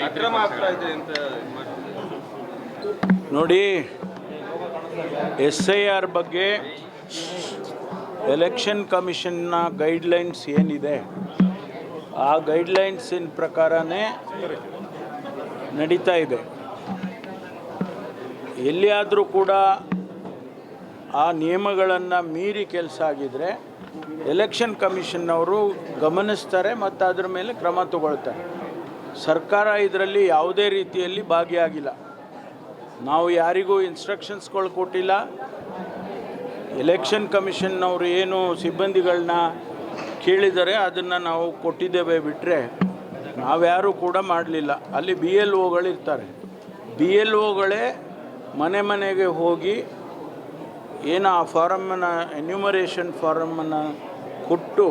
ಅಕ್ರಮ ಆಗ್ತಾ ಇದೆ ಅಂತ ನೋಡಿ, SIR ಬಗ್ಗೆ ಎಲೆಕ್ಷನ್ ಕಮಿಷನ್ನ ಗೈಡ್ಲೈನ್ಸ್ ಏನಿದೆ ಆ ಗೈಡ್ಲೈನ್ಸಿನ ಪ್ರಕಾರನೇ ನಡೀತಾ ಇದೆ. ಎಲ್ಲಿಯಾದರೂ ಕೂಡ ಆ ನಿಯಮಗಳನ್ನು ಮೀರಿ ಕೆಲಸ ಆಗಿದರೆ ಎಲೆಕ್ಷನ್ ಕಮಿಷನ್ನವರು ಗಮನಿಸ್ತಾರೆ ಮತ್ತು ಅದರ ಮೇಲೆ ಕ್ರಮ ತಗೊಳ್ತಾರೆ. ಸರ್ಕಾರ ಇದರಲ್ಲಿ ಯಾವುದೇ ರೀತಿಯಲ್ಲಿ ಭಾಗಿಯಾಗಿಲ್ಲ. ನಾವು ಯಾರಿಗೂ ಇನ್ಸ್ಟ್ರಕ್ಷನ್ಸ್ಗಳು ಕೊಟ್ಟಿಲ್ಲ. ಎಲೆಕ್ಷನ್ ಕಮಿಷನ್ನವರು ಏನು ಸಿಬ್ಬಂದಿಗಳನ್ನ ಕೇಳಿದರೆ ಅದನ್ನು ನಾವು ಕೊಟ್ಟಿದ್ದೇವೆ ಬಿಟ್ಟರೆ ನಾವ್ಯಾರೂ ಕೂಡ ಮಾಡಲಿಲ್ಲ. ಅಲ್ಲಿ BLOಗಳಿರ್ತಾರೆ. BLOಗಳೇ ಮನೆ ಮನೆಗೆ ಹೋಗಿ ಏನು ಆ ಫಾರಮ್ಮನ್ನು ಎನ್ಯುಮರೇಷನ್ ಫಾರಮ್ಮನ್ನು ಕೊಟ್ಟು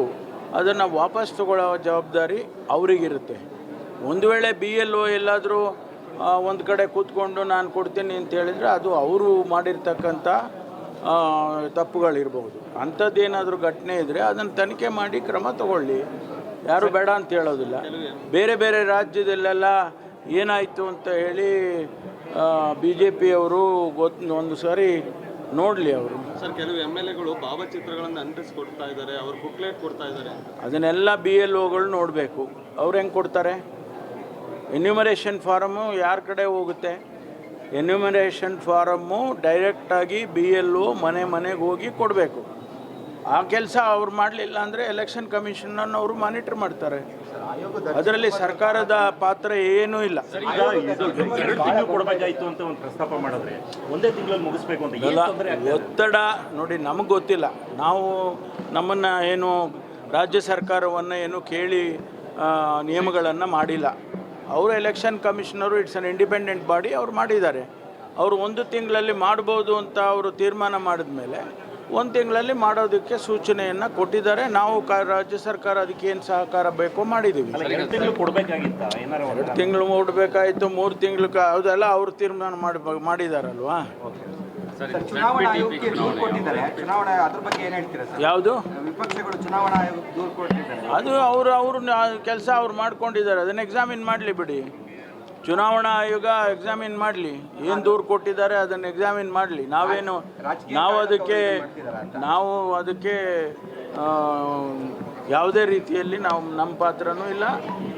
ಅದನ್ನು ವಾಪಸ್ ತಗೊಳ್ಳೋ ಜವಾಬ್ದಾರಿ ಅವರಿಗಿರುತ್ತೆ. ಒಂದು ವೇಳೆ BLO ಎಲ್ಲಾದರೂ ಒಂದು ಕಡೆ ಕೂತ್ಕೊಂಡು ನಾನು ಕೊಡ್ತೀನಿ ಅಂತ ಹೇಳಿದರೆ ಅದು ಅವರು ಮಾಡಿರ್ತಕ್ಕಂಥ ತಪ್ಪುಗಳಿರ್ಬೋದು. ಅಂಥದ್ದೇನಾದರೂ ಘಟನೆ ಇದ್ದರೆ ಅದನ್ನು ತನಿಖೆ ಮಾಡಿ ಕ್ರಮ ತಗೊಳ್ಳಿ, ಯಾರು ಬೇಡ ಅಂತ ಹೇಳೋದಿಲ್ಲ. ಬೇರೆ ಬೇರೆ ರಾಜ್ಯದಲ್ಲೆಲ್ಲ ಏನಾಯಿತು ಅಂತ ಹೇಳಿ BJPಯವರು ಒಂದು ಸಾರಿ ನೋಡಲಿ ಅವರು. ಸರ್, ಕೆಲವು MLAಗಳು ಭಾವಚಿತ್ರಗಳನ್ನು ಅಂಟಿಸ್ಕೊಡ್ತಾ ಇದ್ದಾರೆ, ಅವರು ಬುಕ್ಲೆಟ್ ಕೊಡ್ತಾ ಇದ್ದಾರೆ. ಅದನ್ನೆಲ್ಲ BLOಗಳು ನೋಡಬೇಕು. ಅವ್ರು ಹೆಂಗೆ ಕೊಡ್ತಾರೆ? ಎನ್ಯುಮರೇಷನ್ ಫಾರಮ್ಮು ಯಾರ ಕಡೆ ಹೋಗುತ್ತೆ? ಎನ್ಯುಮರೇಷನ್ ಫಾರಮ್ಮು ಡೈರೆಕ್ಟಾಗಿ BLO ಮನೆ ಮನೆಗೆ ಹೋಗಿ ಕೊಡಬೇಕು. ಆ ಕೆಲಸ ಅವ್ರು ಮಾಡಲಿಲ್ಲ ಅಂದರೆ ಎಲೆಕ್ಷನ್ ಕಮಿಷನನ್ನು ಅವರು ಮಾನಿಟರ್ ಮಾಡ್ತಾರೆ. ಅದರಲ್ಲಿ ಸರ್ಕಾರದ ಪಾತ್ರ ಏನೂ ಇಲ್ಲ. ಕೊಡಬೇಕಾಯಿತು ಅಂತ ಒಂದು ಪ್ರಸ್ತಾಪ ಮಾಡಿದ್ರೆ ಒಂದೇ ತಿಂಗಳಲ್ಲಿ ಮುಗಿಸ್ಬೇಕು ಅಂತ ಒತ್ತಡ ನೋಡಿ, ನಮಗೆ ಗೊತ್ತಿಲ್ಲ. ನಾವು ನಮ್ಮನ್ನು ಏನು ರಾಜ್ಯ ಸರ್ಕಾರವನ್ನು ಏನು ಕೇಳಿ ನಿಯಮಗಳನ್ನು ಮಾಡಿಲ್ಲ. ಅವರು election commissioner it's an independent body, ಅವ್ರು ಮಾಡಿದ್ದಾರೆ. ಅವರು ಒಂದು ತಿಂಗಳಲ್ಲಿ ಮಾಡ್ಬೋದು ಅಂತ ಅವರು ತೀರ್ಮಾನ ಮಾಡಿದ ಮೇಲೆ ಒಂದು ತಿಂಗಳಲ್ಲಿ ಮಾಡೋದಕ್ಕೆ ಸೂಚನೆಯನ್ನು ಕೊಟ್ಟಿದ್ದಾರೆ. ನಾವು ರಾಜ್ಯ ಸರ್ಕಾರ ಅದಕ್ಕೆ ಏನು ಸಹಕಾರ ಬೇಕೋ ಮಾಡಿದ್ದೀವಿ. 2 ತಿಂಗಳು ಕೊಡಬೇಕಾಗಿತ್ತ? 2 ತಿಂಗಳು ಕೊಡಬೇಕಾಯಿತು, 3 ತಿಂಗಳು ಯಾವುದೆಲ್ಲ ಅವರು ತೀರ್ಮಾನ ಮಾಡಿದಾರಲ್ವಾ? ಚುನಾವಣಾ ಆಯೋಗಕ್ಕೆ ದೂರು ಕೊಟ್ಟಿದ್ದಾರೆ. ಚುನಾವಣಾ ಅದ್ರ ಬಗ್ಗೆ ಏನು ಹೇಳ್ತೀರಾ ಸರ್? ಯಾವುದು ವಿಪಕ್ಷಗಳು ಚುನಾವಣಾ ಆಯೋಗಕ್ಕೆ ದೂರು ಕೊಟ್ಟಿದ್ದಾರೆ. ಅದು ಅವರು ಕೆಲಸ ಅವ್ರು ಮಾಡ್ಕೊಂಡಿದ್ದಾರೆ. ಅದನ್ನು ಎಕ್ಸಾಮಿನ್ ಮಾಡಲಿ ಬಿಡಿ. ಚುನಾವಣಾ ಆಯೋಗ ಎಕ್ಸಾಮಿನ್ ಮಾಡಲಿ, ಏನು ದೂರು ಕೊಟ್ಟಿದ್ದಾರೆ ಅದನ್ನು ಎಕ್ಸಾಮಿನ್ ಮಾಡಲಿ. ನಾವು ಅದಕ್ಕೆ ಯಾವುದೇ ರೀತಿಯಲ್ಲಿ ನಮ್ಮ ಪಾತ್ರನೂ ಇಲ್ಲ.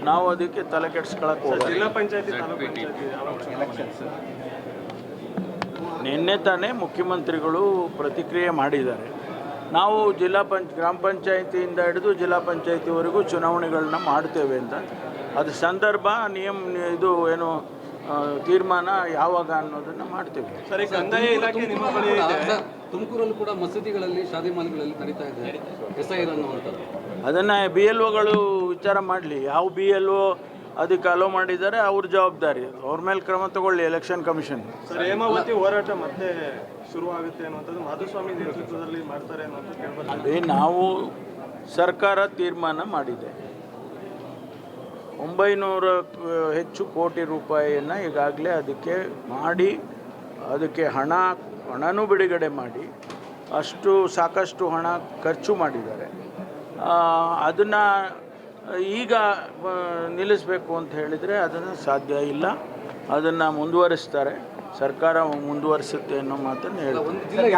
ನಾವು ಅದಕ್ಕೆ ತಲೆ ಕೆಡಿಸ್ಕೊಳ್ಳೋಕೆ ಹೋಗೋದು. ಜಿಲ್ಲಾ ಪಂಚಾಯತಿ ನಿನ್ನೆ ತಾನೇ ಮುಖ್ಯಮಂತ್ರಿಗಳು ಪ್ರತಿಕ್ರಿಯೆ ಮಾಡಿದ್ದಾರೆ. ನಾವು ಗ್ರಾಮ ಪಂಚಾಯತಿಯಿಂದ ಹಿಡಿದು ಜಿಲ್ಲಾ ಪಂಚಾಯತಿವರೆಗೂ ಚುನಾವಣೆಗಳನ್ನ ಮಾಡ್ತೇವೆ ಅಂತ. ಅದು ಸಂದರ್ಭ ಇದು ಏನು ತೀರ್ಮಾನ ಯಾವಾಗ ಅನ್ನೋದನ್ನು ಮಾಡ್ತೇವೆ. ಸರಿ, ಕಂದಾಯ ಇಲಾಖೆ ನಿಮ್ಮ ಬಳಿ ಇದೆ. ತುಮಕೂರಲ್ಲಿ ಕೂಡ ಮಸೀದಿಗಳಲ್ಲಿ ಶಾದಿ ಮಾಲ್ಗಳಲ್ಲಿ ನಡೀತಾ ಇದೆ SIR ಅನ್ನುವಂಥದ್ದು. ಅದನ್ನು BLOಗಳು ವಿಚಾರ ಮಾಡಲಿ. ಯಾವ BLO ಅದಕ್ಕೆ ಅಲೋ ಮಾಡಿದ್ದಾರೆ ಅವ್ರ ಜವಾಬ್ದಾರಿ, ಅವ್ರ ಮೇಲೆ ಕ್ರಮ ತಗೊಳ್ಳಿ ಎಲೆಕ್ಷನ್ ಕಮಿಷನ್. ಸರ್, ಹೇಮಾವತಿ ಹೋರಾಟ ಮತ್ತೆ ಶುರುವಾಗುತ್ತೆ ಅನ್ನುವಂಥದ್ದು ಮಾಧುಸ್ವಾಮಿ ನೇತೃತ್ವದಲ್ಲಿ ಮಾಡ್ತಾರೆ ಅನ್ನೋದು ಕೇಳ್ಬೋದು. ಅದೇ ನಾವು ಸರ್ಕಾರ ತೀರ್ಮಾನ ಮಾಡಿದೆ. 900ಕ್ಕೂ ಹೆಚ್ಚು ಕೋಟಿ ರೂಪಾಯಿಯನ್ನು ಈಗಾಗಲೇ ಅದಕ್ಕೆ ಮಾಡಿ, ಅದಕ್ಕೆ ಹಣನೂ ಬಿಡುಗಡೆ ಮಾಡಿ ಸಾಕಷ್ಟು ಹಣ ಖರ್ಚು ಮಾಡಿದ್ದಾರೆ. ಅದನ್ನು ಈಗ ನಿಲ್ಲಿಸಬೇಕು ಅಂತ ಹೇಳಿದರೆ ಅದನ್ನು ಸಾಧ್ಯ ಇಲ್ಲ. ಅದನ್ನು ಮುಂದುವರಿಸ್ತಾರೆ, ಸರ್ಕಾರ ಮುಂದುವರಿಸುತ್ತೆ ಅನ್ನೋ ಮಾತನ್ನು ಹೇಳ್ತಾರೆ.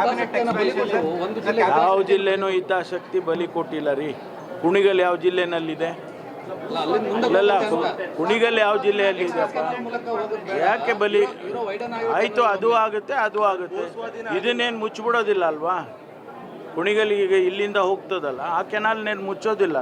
ಯಾವ ಜಿಲ್ಲೆನೂ ಹಿತಾಸಕ್ತಿ ಬಲಿ ಕೊಟ್ಟಿಲ್ಲ ರೀ. ಕುಣಿಗಲ್ ಯಾವ ಜಿಲ್ಲೆನಲ್ಲಿದೆ? ಅಲ್ಲ, ಕುಣಿಗಲ್ ಯಾವ ಜಿಲ್ಲೆಯಲ್ಲಿ ಇದೆಯಪ್ಪ? ಯಾಕೆ ಬಲಿ ಆಯಿತು? ಅದು ಆಗುತ್ತೆ. ಇದನ್ನೇನು ಮುಚ್ಚಿಬಿಡೋದಿಲ್ಲ ಅಲ್ವಾ? ಕುಣಿಗಲ್ ಈಗ ಇಲ್ಲಿಂದ ಹೋಗ್ತದಲ್ಲ, ಆ ಕೆನಾಲ್ನೇನು ಮುಚ್ಚೋದಿಲ್ಲ ಅಲ್ವಾ?